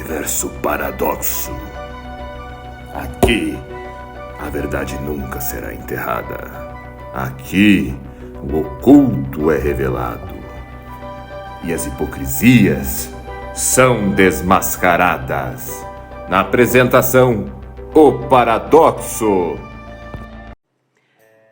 Universo Paradoxo. Aqui, a verdade nunca será enterrada. Aqui, o oculto é revelado. E as hipocrisias são desmascaradas. Na apresentação, O Paradoxo.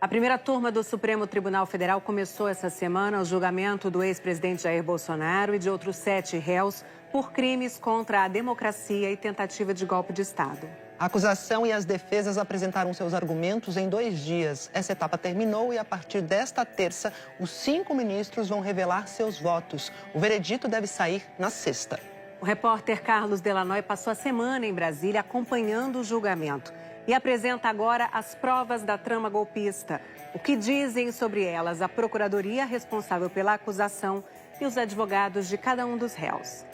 A primeira turma do Supremo Tribunal Federal começou essa semana o julgamento do ex-presidente Jair Bolsonaro e de outros 7 réus por crimes contra a democracia e tentativa de golpe de Estado. A acusação e as defesas apresentaram seus argumentos em 2 dias. Essa etapa terminou e, a partir desta terça, os 5 ministros vão revelar seus votos. O veredito deve sair na sexta. O repórter Carlos Delanoy passou a semana em Brasília acompanhando o julgamento e apresenta agora as provas da trama golpista. O que dizem sobre elas a procuradoria responsável pela acusação e os advogados de cada um dos réus.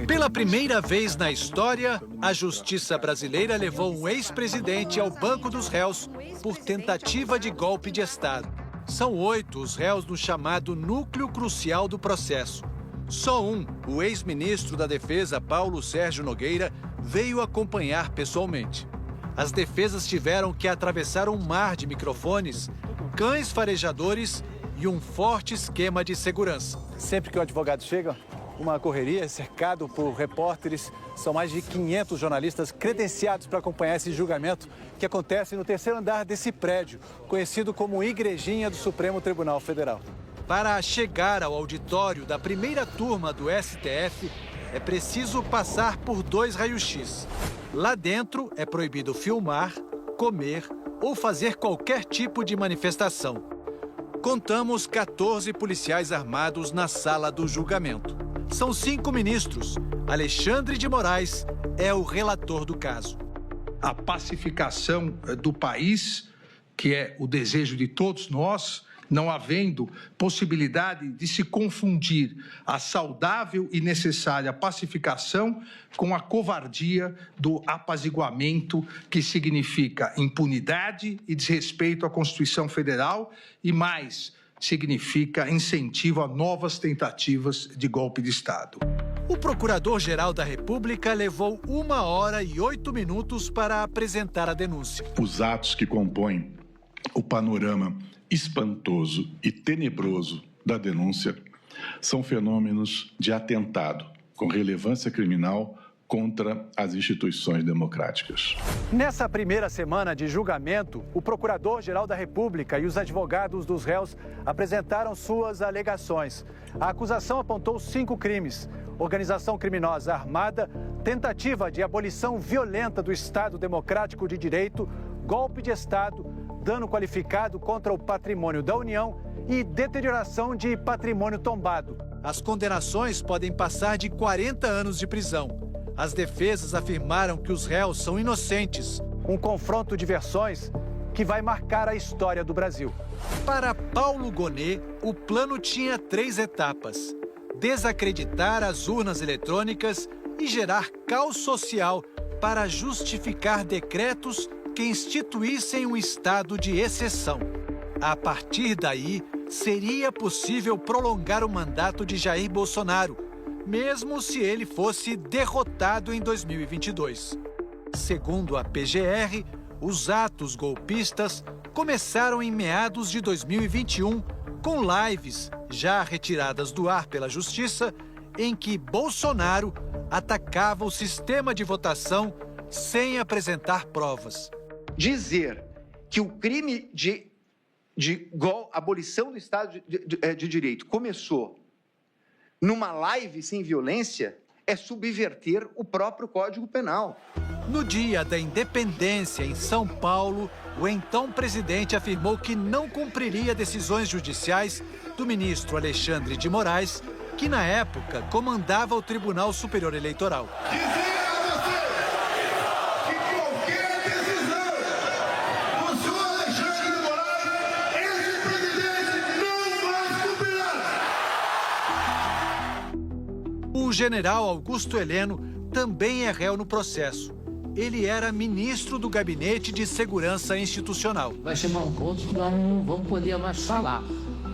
Pela primeira vez na história, a justiça brasileira levou um ex-presidente ao banco dos réus por tentativa de golpe de Estado. São 8 os réus no chamado núcleo crucial do processo. Só um, o ex-ministro da Defesa, Paulo Sérgio Nogueira, veio acompanhar pessoalmente. As defesas tiveram que atravessar um mar de microfones, cães farejadores e um forte esquema de segurança. Sempre que o advogado chega, uma correria, cercado por repórteres. São mais de 500 jornalistas credenciados para acompanhar esse julgamento que acontece no 3º andar desse prédio, conhecido como Igrejinha do Supremo Tribunal Federal. Para chegar ao auditório da primeira turma do STF, é preciso passar por 2 raios-x. Lá dentro é proibido filmar, comer ou fazer qualquer tipo de manifestação. Contamos 14 policiais armados na sala do julgamento. São 5 ministros. Alexandre de Moraes é o relator do caso. A pacificação do país, que é o desejo de todos nós, não havendo possibilidade de se confundir a saudável e necessária pacificação com a covardia do apaziguamento, que significa impunidade e desrespeito à Constituição Federal e mais, significa incentivo a novas tentativas de golpe de Estado. O Procurador-Geral da República levou 1 hora e 8 minutos para apresentar a denúncia. Os atos que compõem o panorama espantoso e tenebroso da denúncia são fenômenos de atentado com relevância criminal contra as instituições democráticas. Nessa primeira semana de julgamento, o Procurador-Geral da República e os advogados dos réus apresentaram suas alegações. A acusação apontou 5 crimes: organização criminosa armada, tentativa de abolição violenta do Estado Democrático de Direito, golpe de Estado, dano qualificado contra o patrimônio da União e deterioração de patrimônio tombado. As condenações podem passar de 40 anos de prisão. As defesas afirmaram que os réus são inocentes. Um confronto de versões que vai marcar a história do Brasil. Para Paulo Gonet, o plano tinha 3 etapas: desacreditar as urnas eletrônicas e gerar caos social para justificar decretos que instituíssem um estado de exceção. A partir daí, seria possível prolongar o mandato de Jair Bolsonaro, mesmo se ele fosse derrotado em 2022. Segundo a PGR, os atos golpistas começaram em meados de 2021, com lives já retiradas do ar pela Justiça, em que Bolsonaro atacava o sistema de votação sem apresentar provas. Dizer que o crime de abolição do Estado de Direito começou numa live sem violência é subverter o próprio Código Penal. No dia da independência em São Paulo, o então presidente afirmou que não cumpriria decisões judiciais do ministro Alexandre de Moraes, que na época comandava o Tribunal Superior Eleitoral. O general Augusto Heleno também é réu no processo. ele era ministro do Gabinete de Segurança Institucional. Vai chegar um ponto que nós não vamos poder mais falar,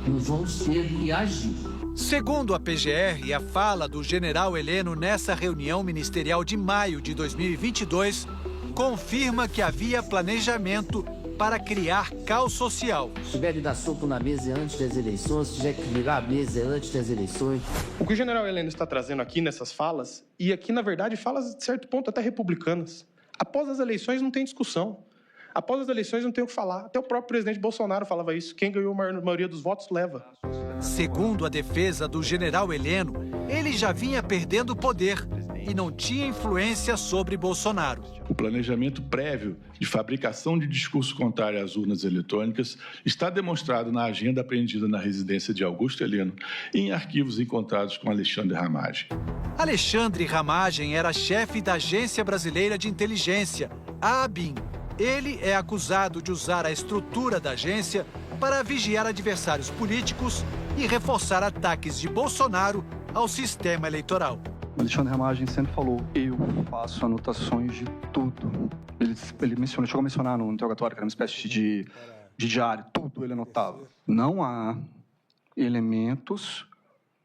nós vamos ter que agir. Segundo a PGR, a fala do general Heleno nessa reunião ministerial de maio de 2022 confirma que havia planejamento para criar caos social. Se tiver de dar soco na mesa antes das eleições, se tiver que ligar a mesa antes das eleições. O que o general Heleno está trazendo aqui nessas falas, e aqui, na verdade, falas de certo ponto até republicanas. Após as eleições não tem discussão. Após as eleições não tem o que falar. Até o próprio presidente Bolsonaro falava isso. Quem ganhou a maioria dos votos leva. Segundo a defesa do general Heleno, ele já vinha perdendo poder e não tinha influência sobre Bolsonaro. O planejamento prévio de fabricação de discurso contrário às urnas eletrônicas está demonstrado na agenda apreendida na residência de Augusto Heleno e em arquivos encontrados com Alexandre Ramagem. Alexandre Ramagem era chefe da Agência Brasileira de Inteligência, a ABIN. Ele é acusado de usar a estrutura da agência para vigiar adversários políticos e reforçar ataques de Bolsonaro ao sistema eleitoral. Alexandre Ramagem sempre falou, eu faço anotações de tudo. Ele mencionou, chegou a mencionar no interrogatório que era uma espécie de diário, tudo ele anotava. Não há elementos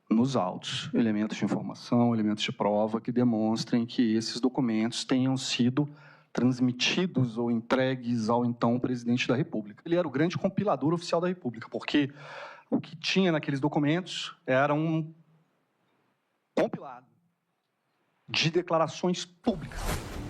nos autos, elementos de informação, elementos de prova que demonstrem que esses documentos tenham sido transmitidos ou entregues ao então presidente da República. Ele era o grande compilador oficial da República, porque o que tinha naqueles documentos era um compilado de declarações públicas.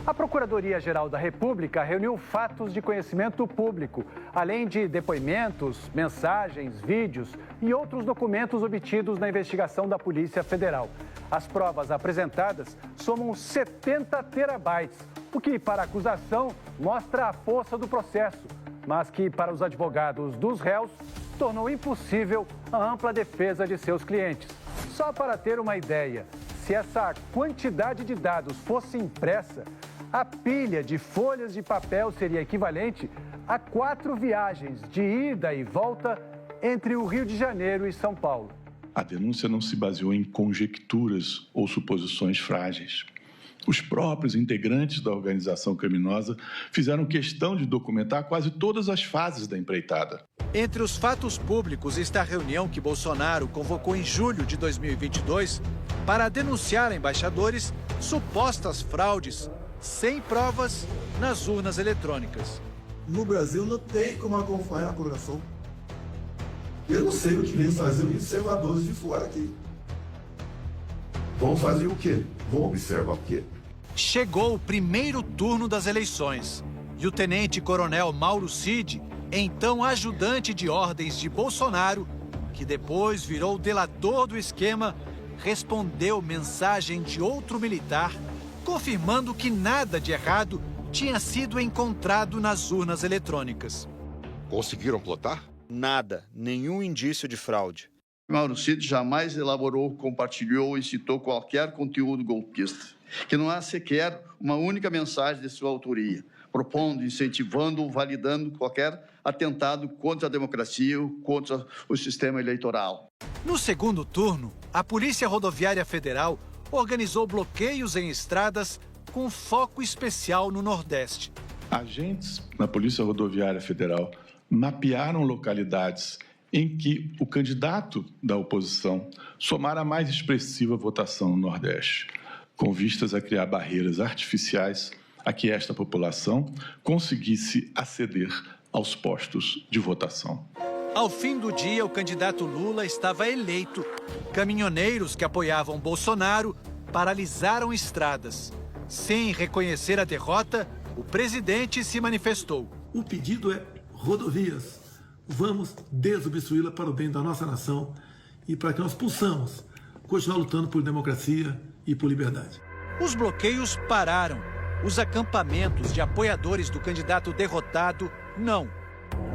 A Procuradoria-Geral da República reuniu fatos de conhecimento público, além de depoimentos, mensagens, vídeos e outros documentos obtidos na investigação da Polícia Federal. As provas apresentadas somam 70 terabytes, o que, para a acusação, mostra a força do processo, mas que, para os advogados dos réus, tornou impossível a ampla defesa de seus clientes. Só para ter uma ideia, se essa quantidade de dados fosse impressa, a pilha de folhas de papel seria equivalente a 4 viagens de ida e volta entre o Rio de Janeiro e São Paulo. A denúncia não se baseou em conjecturas ou suposições frágeis. Os próprios integrantes da organização criminosa fizeram questão de documentar quase todas as fases da empreitada. Entre os fatos públicos está a reunião que Bolsonaro convocou em julho de 2022 para denunciar a embaixadores supostas fraudes sem provas nas urnas eletrônicas. No Brasil não tem como acompanhar a apuração. Eu não sei o que vem fazer os observadores de fora aqui. Vão fazer o quê? Vão observar o quê? Chegou o primeiro turno das eleições e o tenente-coronel Mauro Cid, então ajudante de ordens de Bolsonaro, que depois virou delator do esquema, respondeu mensagem de outro militar, confirmando que nada de errado tinha sido encontrado nas urnas eletrônicas. Conseguiram plotar? Nada, nenhum indício de fraude. Mauro Cid jamais elaborou, compartilhou e citou qualquer conteúdo golpista, que não há sequer uma única mensagem de sua autoria, propondo, incentivando ou validando qualquer atentado contra a democracia ou contra o sistema eleitoral. No segundo turno, a Polícia Rodoviária Federal organizou bloqueios em estradas com foco especial no Nordeste. Agentes na Polícia Rodoviária Federal mapearam localidades em que o candidato da oposição somara a mais expressiva votação no Nordeste, com vistas a criar barreiras artificiais a que esta população conseguisse aceder aos postos de votação. Ao fim do dia, o candidato Lula estava eleito. Caminhoneiros que apoiavam Bolsonaro paralisaram estradas. Sem reconhecer a derrota, o presidente se manifestou. O pedido é rodovias. Vamos desobstruí-la para o bem da nossa nação e para que nós possamos continuar lutando por democracia e por liberdade. Os bloqueios pararam. Os acampamentos de apoiadores do candidato derrotado, não.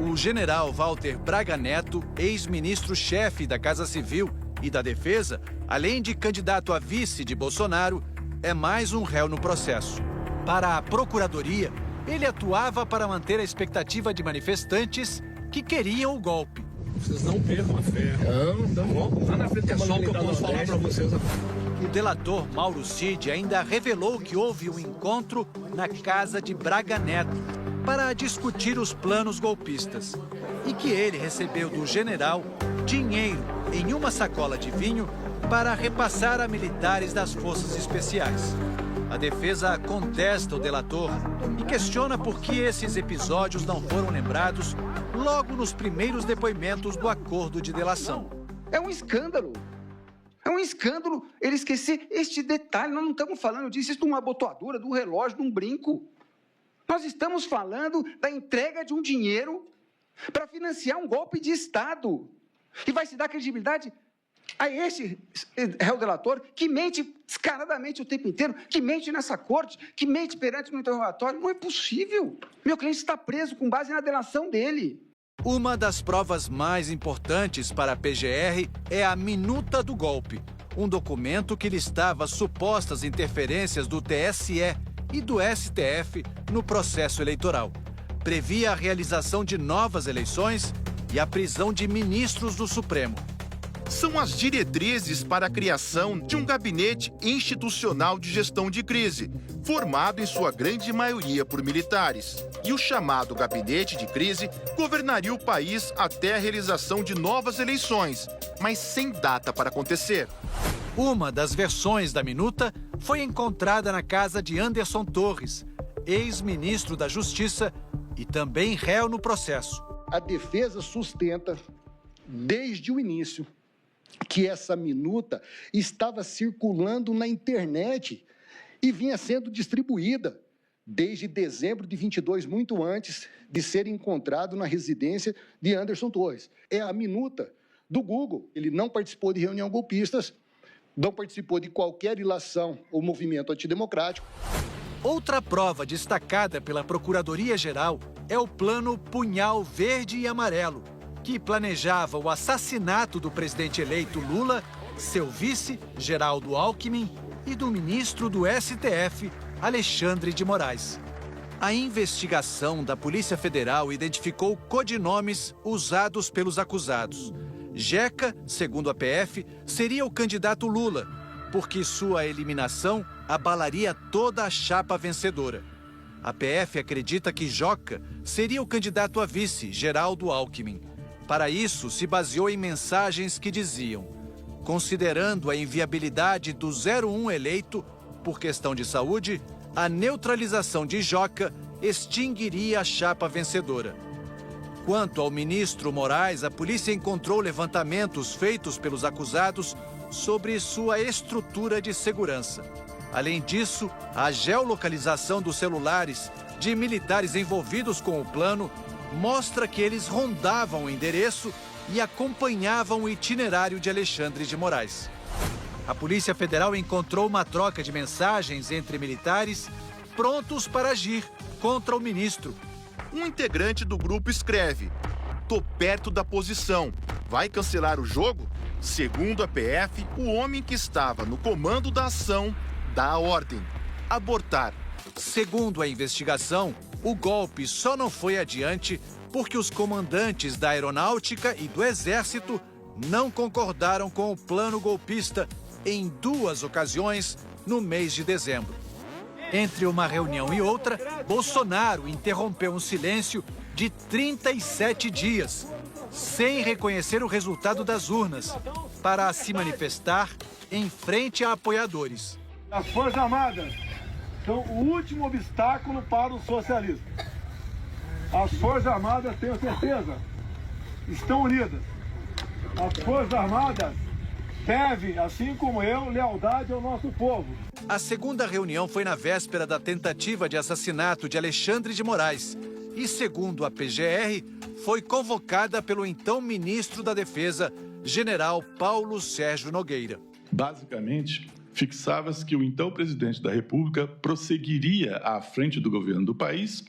O general Walter Braga Neto, ex-ministro-chefe da Casa Civil e da Defesa, além de candidato a vice de Bolsonaro, é mais um réu no processo. Para a Procuradoria, ele atuava para manter a expectativa de manifestantes que queriam o golpe. Vocês não percam a fé. Não, lá na frente é só o que eu posso falar para vocês agora. O delator Mauro Cid ainda revelou que houve um encontro na casa de Braga Neto para discutir os planos golpistas e que ele recebeu do general dinheiro em uma sacola de vinho para repassar a militares das forças especiais. A defesa contesta o delator e questiona por que esses episódios não foram lembrados logo nos primeiros depoimentos do acordo de delação. É um escândalo. É um escândalo ele esquecer este detalhe. Nós não estamos falando disso, de uma abotoadura, de um relógio, de um brinco. Nós estamos falando da entrega de um dinheiro para financiar um golpe de Estado. E vai se dar credibilidade a esse réu delator que mente descaradamente o tempo inteiro, que mente nessa corte, que mente perante no interrogatório. Não é possível. Meu cliente está preso com base na delação dele. Uma das provas mais importantes para a PGR é a minuta do golpe, um documento que listava supostas interferências do TSE e do STF no processo eleitoral. Previa a realização de novas eleições e a prisão de ministros do Supremo. São as diretrizes para a criação de um gabinete institucional de gestão de crise, formado em sua grande maioria por militares. E o chamado gabinete de crise governaria o país até a realização de novas eleições, mas sem data para acontecer. Uma das versões da minuta foi encontrada na casa de Anderson Torres, ex-ministro da Justiça e também réu no processo. A defesa sustenta, desde o início, que essa minuta estava circulando na internet e vinha sendo distribuída desde dezembro de 22, muito antes de ser encontrado na residência de Anderson Torres. É a minuta do Google. Ele não participou de reunião golpistas, não participou de qualquer ilação ou movimento antidemocrático. Outra prova destacada pela Procuradoria-Geral é o plano Punhal Verde e Amarelo, que planejava o assassinato do presidente eleito Lula, seu vice, Geraldo Alckmin, e do ministro do STF, Alexandre de Moraes. A investigação da Polícia Federal identificou codinomes usados pelos acusados. Jeca, segundo a PF, seria o candidato Lula, porque sua eliminação abalaria toda a chapa vencedora. A PF acredita que Joca seria o candidato a vice, Geraldo Alckmin. Para isso, se baseou em mensagens que diziam: considerando a inviabilidade do 01 eleito por questão de saúde, a neutralização de Joca extinguiria a chapa vencedora. Quanto ao ministro Moraes, a polícia encontrou levantamentos feitos pelos acusados sobre sua estrutura de segurança. Além disso, a geolocalização dos celulares de militares envolvidos com o plano mostra que eles rondavam o endereço e acompanhavam o itinerário de Alexandre de Moraes. A Polícia Federal encontrou uma troca de mensagens entre militares prontos para agir contra o ministro. Um integrante do grupo escreve: "Tô perto da posição. Vai cancelar o jogo?" Segundo a PF, o homem que estava no comando da ação dá a ordem: abortar. Segundo a investigação, o golpe só não foi adiante porque os comandantes da Aeronáutica e do Exército não concordaram com o plano golpista em 2 ocasiões no mês de dezembro. Entre uma reunião e outra, Bolsonaro interrompeu um silêncio de 37 dias, sem reconhecer o resultado das urnas, para se manifestar em frente a apoiadores. As Forças Armadas são o último obstáculo para o socialismo. As Forças Armadas, tenho certeza, estão unidas. As Forças Armadas devem, assim como eu, lealdade ao nosso povo. A segunda reunião foi na véspera da tentativa de assassinato de Alexandre de Moraes e, segundo a PGR, foi convocada pelo então ministro da Defesa, general Paulo Sérgio Nogueira. Basicamente, fixava-se que o então presidente da República prosseguiria à frente do governo do país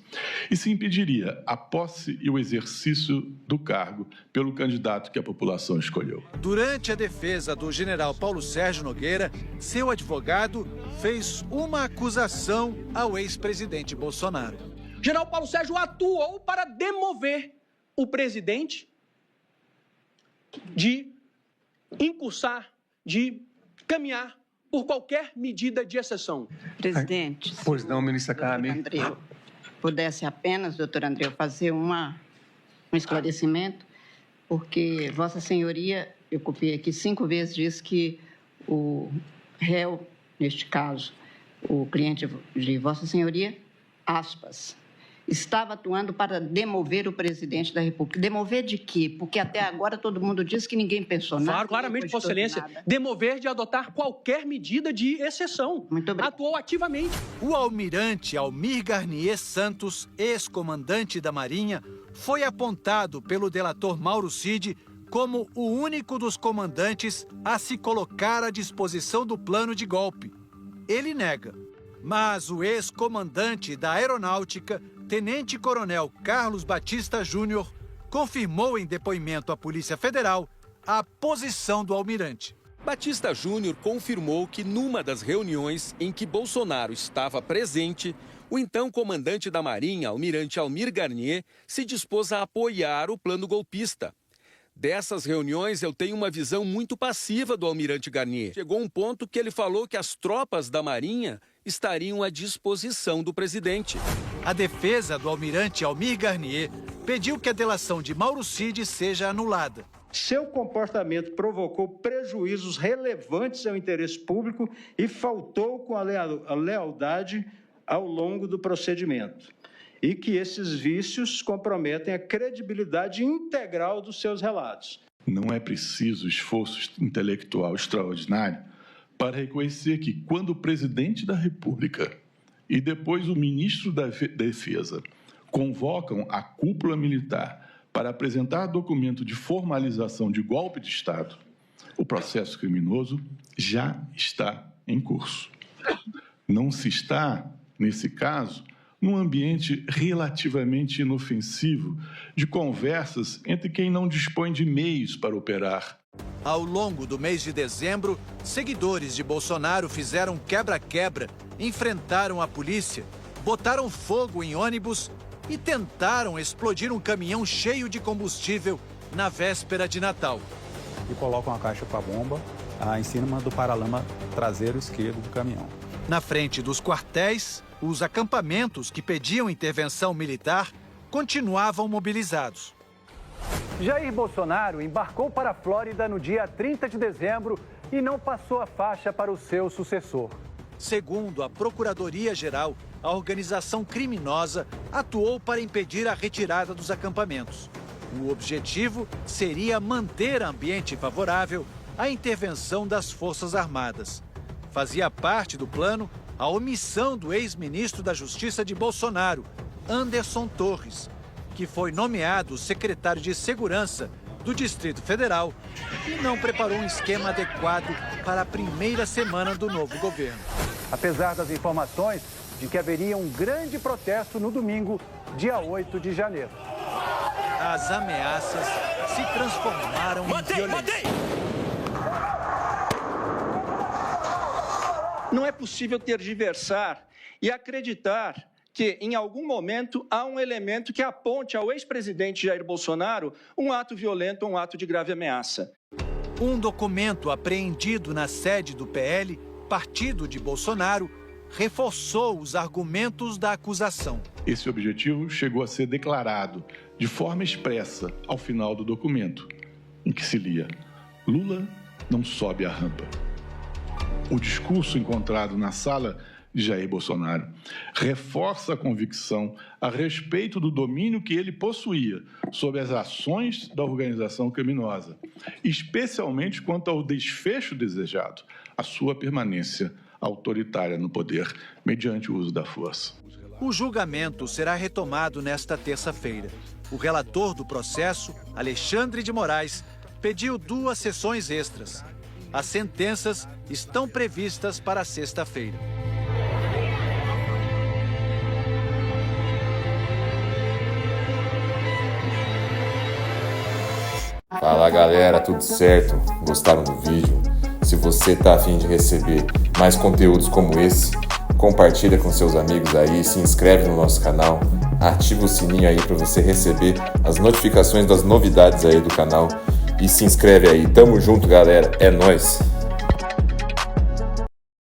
e se impediria a posse e o exercício do cargo pelo candidato que a população escolheu. Durante a defesa do general Paulo Sérgio Nogueira, seu advogado fez uma acusação ao ex-presidente Bolsonaro. O general Paulo Sérgio atuou para demover o presidente de incursar, de caminhar por qualquer medida de exceção. Presidente, Pois não, ministra Carmen. Andreu, pudesse apenas, doutor Andreu, fazer um esclarecimento, porque Vossa Senhoria, eu copiei aqui 5 vezes, diz que o réu, neste caso, o cliente de Vossa Senhoria, aspas, estava atuando para demover o presidente da República. Demover de quê? Porque até agora todo mundo diz que ninguém pensou nada. Claro, claramente, Vossa Excelência, demover de adotar qualquer medida de exceção. Muito obrigado. Atuou ativamente. O almirante Almir Garnier Santos, ex-comandante da Marinha, foi apontado pelo delator Mauro Cid como o único dos comandantes a se colocar à disposição do plano de golpe. Ele nega, mas o ex-comandante da Aeronáutica, Tenente-Coronel Carlos Batista Júnior, confirmou em depoimento à Polícia Federal a posição do almirante. Batista Júnior confirmou que numa das reuniões em que Bolsonaro estava presente, o então comandante da Marinha, almirante Almir Garnier, se dispôs a apoiar o plano golpista. Dessas reuniões, eu tenho uma visão muito passiva do almirante Garnier. Chegou um ponto que ele falou que as tropas da Marinha estariam à disposição do presidente. A defesa do almirante Almir Garnier pediu que a delação de Mauro Cid seja anulada. Seu comportamento provocou prejuízos relevantes ao interesse público e faltou com a lealdade ao longo do procedimento. E que esses vícios comprometem a credibilidade integral dos seus relatos. Não é preciso esforço intelectual extraordinário para reconhecer que, quando o presidente da República e depois o ministro da Defesa convocam a cúpula militar para apresentar documento de formalização de golpe de Estado, o processo criminoso já está em curso. Não se está, nesse caso, num ambiente relativamente inofensivo de conversas entre quem não dispõe de meios para operar. Ao longo do mês de dezembro, seguidores de Bolsonaro fizeram quebra-quebra, enfrentaram a polícia, botaram fogo em ônibus e tentaram explodir um caminhão cheio de combustível na véspera de Natal. E colocam a caixa com a bomba em cima do paralama traseiro esquerdo do caminhão. Na frente dos quartéis, os acampamentos que pediam intervenção militar continuavam mobilizados. Jair Bolsonaro embarcou para a Flórida no dia 30 de dezembro e não passou a faixa para o seu sucessor. Segundo a Procuradoria-Geral, a organização criminosa atuou para impedir a retirada dos acampamentos. O objetivo seria manter ambiente favorável à intervenção das Forças Armadas. Fazia parte do plano a omissão do ex-ministro da Justiça de Bolsonaro, Anderson Torres, que foi nomeado secretário de Segurança do Distrito Federal e não preparou um esquema adequado para a primeira semana do novo governo. Apesar das informações de que haveria um grande protesto no domingo, dia 8 de janeiro. As ameaças se transformaram em violência. Não é possível tergiversar e acreditar que, em algum momento, há um elemento que aponte ao ex-presidente Jair Bolsonaro um ato violento ou um ato de grave ameaça. Um documento apreendido na sede do PL, partido de Bolsonaro, reforçou os argumentos da acusação. Esse objetivo chegou a ser declarado de forma expressa ao final do documento, em que se lia: Lula não sobe a rampa. O discurso encontrado na sala de Jair Bolsonaro reforça a convicção a respeito do domínio que ele possuía sobre as ações da organização criminosa, especialmente quanto ao desfecho desejado, a sua permanência autoritária no poder, mediante o uso da força. O julgamento será retomado nesta terça-feira. O relator do processo, Alexandre de Moraes, pediu 2 sessões extras. As sentenças estão previstas para sexta-feira. Fala galera, tudo certo? Gostaram do vídeo? Se você tá a fim de receber mais conteúdos como esse, compartilha com seus amigos aí, se inscreve no nosso canal, ativa o sininho aí para você receber as notificações das novidades aí do canal e se inscreve aí. Tamo junto galera, é nóis!